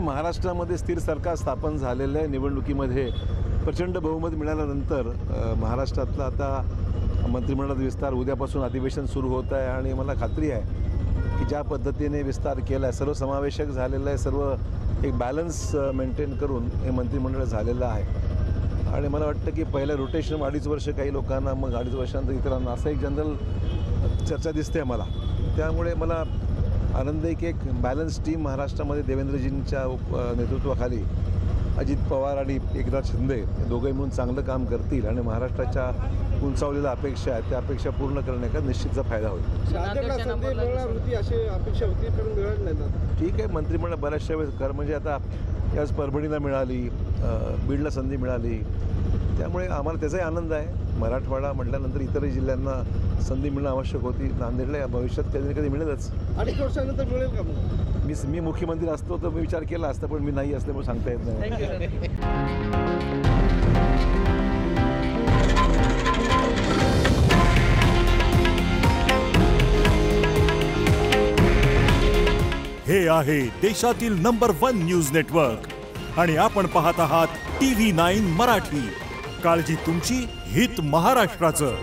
महाराष्ट्रामध्ये स्थिर सरकार स्थापन झालेल्या निवडणुकीमध्ये प्रचंड बहुमत मिळाल्यानंतर महाराष्ट्रातला आता मंत्रिमंडळात विस्तार उद्यापासून अधिवेशन सुरू होत आहे आणि मला खात्री आहे की ज्या पद्धतीने विस्तार केला आहे, सर्वसमावेशक झालेलं आहे, सर्व एक बॅलन्स मेंटेन करून हे मंत्रिमंडळ झालेलं आहे. आणि मला वाटतं की पहिलं रोटेशन 2.5 वर्ष काही लोकांना, मग 2.5 वर्षानंतर इतरांना, असं एक जनरल चर्चा दिसते मला. त्यामुळे मला आनंद आहे की एक बॅलन्स टीम महाराष्ट्रामध्ये देवेंद्रजींच्या नेतृत्वाखाली अजित पवार आणि एकनाथ शिंदे हे दोघंही मिळून चांगलं काम करतील आणि महाराष्ट्राच्या उंचावलेल्या अपेक्षा आहेत त्या अपेक्षा पूर्ण करण्याचा निश्चितचा फायदा होईल. ठीक आहे, मंत्रिमंडळ बऱ्याचशा वेळेस कर म्हणजे आता याच परभणीला मिळाली, बीडला संधी मिळाली, त्यामुळे आम्हाला त्याचाही आनंद आहे. मराठवाडा म्हटल्यानंतर इतरही जिल्ह्यांना संधी मिळणं आवश्यक होती. नांदेडला या भविष्यात कधी ना कधी मिळेलच. 2.5 वर्षानंतर मिळेल का मग? मी मुख्यमंत्री असतो तर मी विचार केला असता, पण मी नाही असल्यामुळे सांगता येत नाही. हे आहे देशातील नंबर 1 न्यूज नेटवर्क आणि आपण पाहत आहात TV9 मराठी. काळजी तुमची, हित महाराष्ट्राचं.